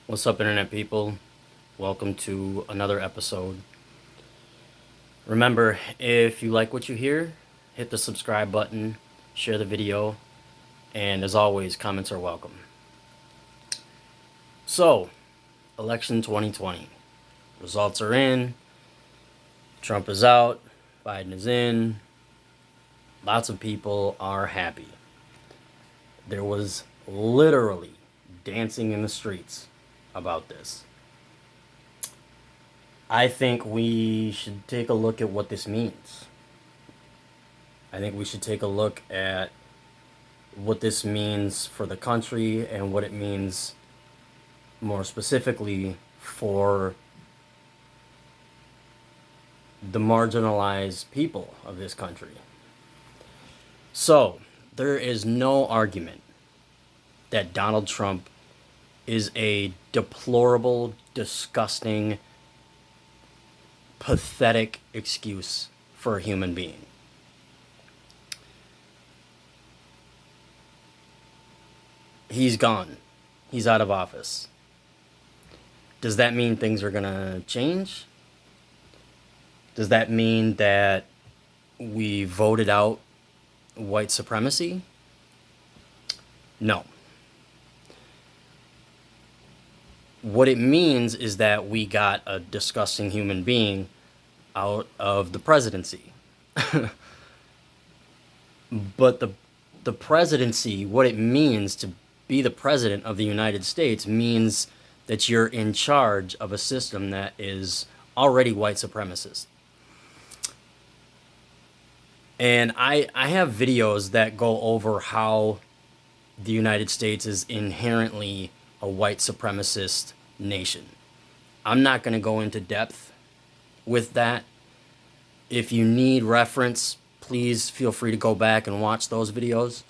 What's up, Internet people? Welcome to another episode. Remember, if you like what you hear, hit the subscribe button, share the video, and as always, comments are welcome. So, election 2020. Results are in, Trump is out, Biden is in. Lots of people are happy. There was literally dancing in the streets about this. I think we should take a look at what this means. I think we should take a look at what this means for the country and what it means more specifically for the marginalized people of this country. So, there is no argument that Donald Trump is a deplorable, disgusting, pathetic excuse for a human being. He's gone. He's out of office. Does that mean things are going to change? Does that mean that we voted out white supremacy? No. What it means is that we got a disgusting human being out of the presidency. But the presidency, what it means to be the president of the United States means that you're in charge of a system that is already white supremacist. And I have videos that go over how the United States is inherently a white supremacist nation. I'm not going to go into depth with that. If you need reference, please feel free to go back and watch those videos.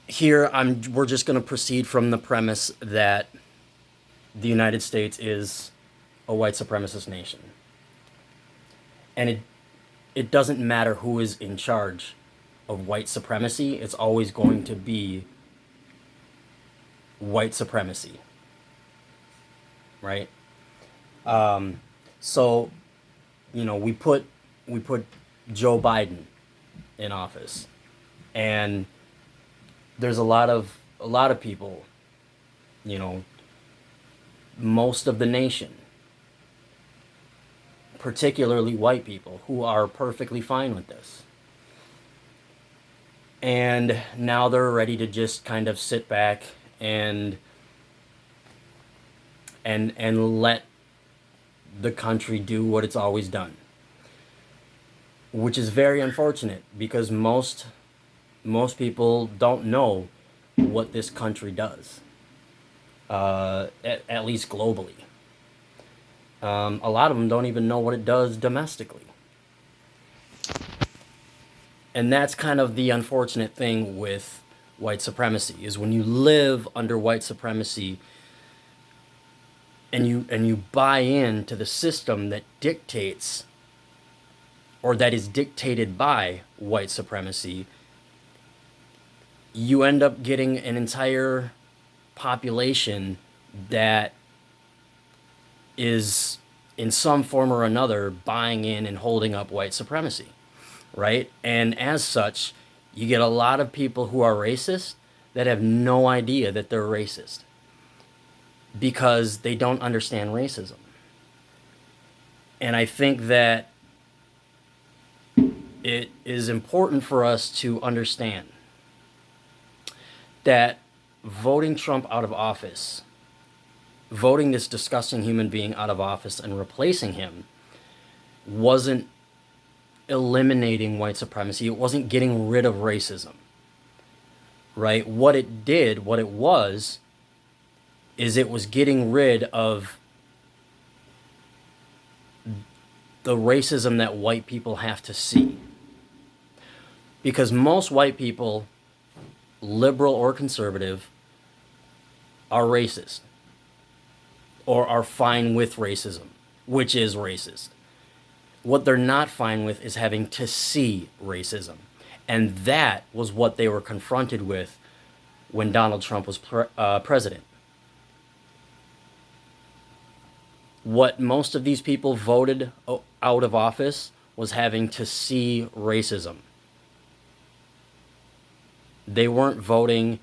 Here, we're just going to proceed from the premise that the United States is a white supremacist nation. And it doesn't matter who is in charge of white supremacy, it's always going to be white supremacy. Right? So, we put Joe Biden in office, and there's a lot of people, most of the nation, particularly white people, who are perfectly fine with this. And now they're ready to just kind of sit back and let the country do what it's always done, which is very unfortunate because most people don't know what this country does, at least globally. A lot of them don't even know what it does domestically. And that's kind of the unfortunate thing with white supremacy, is when you live under white supremacy and you buy into the system that dictates, or that is dictated by, white supremacy, you end up getting an entire population that is in some form or another buying in and holding up white supremacy, right? And as such, you get a lot of people who are racist that have no idea that they're racist because they don't understand racism. And I think that it is important for us to understand that voting Trump out of office, voting this disgusting human being out of office and replacing him, wasn't eliminating white supremacy. It wasn't getting rid of racism, right? What it was, is it was getting rid of the racism that white people have to see. Because most white people, liberal or conservative, are racist or are fine with racism, which is racist. What they're not fine with is having to see racism. And that was what they were confronted with when Donald Trump was president. What most of these people voted out of office was having to see racism. They weren't voting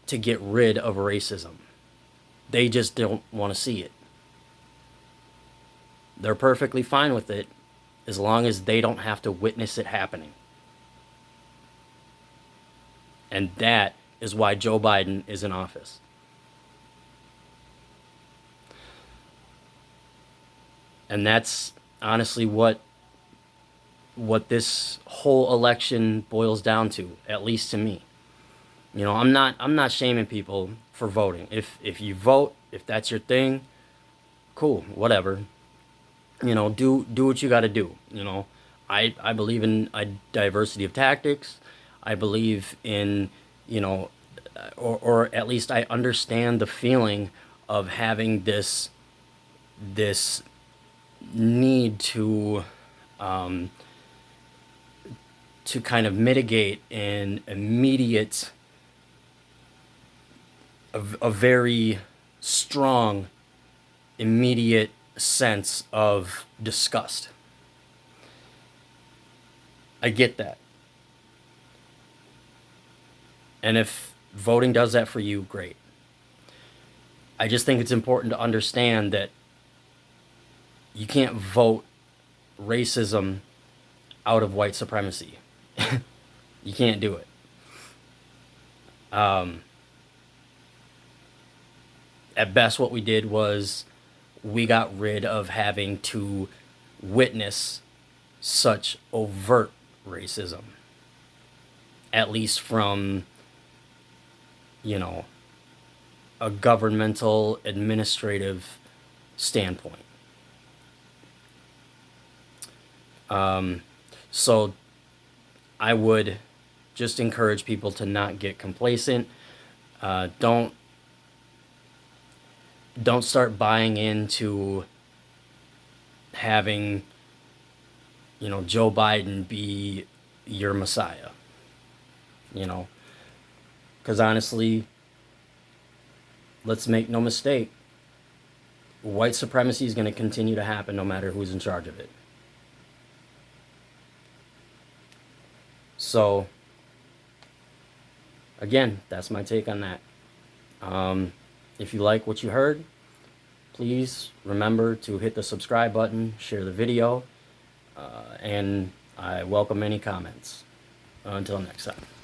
to get rid of racism. They just don't want to see it. They're perfectly fine with it as long as they don't have to witness it happening. And that is why Joe Biden is in office. And that's honestly what this whole election boils down to, at least to me. You know, I'm not shaming people for voting. If you vote, if that's your thing, cool, whatever. You know, do what you got to do. You know, I believe in a diversity of tactics. I believe in, you know, or at least I understand the feeling of having this need to kind of mitigate an immediate, a very strong, immediate sense of disgust. I get that. And if voting does that for you, great. I just think it's important to understand that you can't vote racism out of white supremacy. You can't do it. At best, what we did was we got rid of having to witness such overt racism, at least from, you know, a governmental administrative standpoint. So I would just encourage people to not get complacent. Don't start buying into having, you know, Joe Biden be your messiah. You know, because honestly, let's make no mistake, white supremacy is going to continue to happen no matter who's in charge of it. So, again, that's my take on that. If you like what you heard, please remember to hit the subscribe button, share the video, and I welcome any comments. Until next time.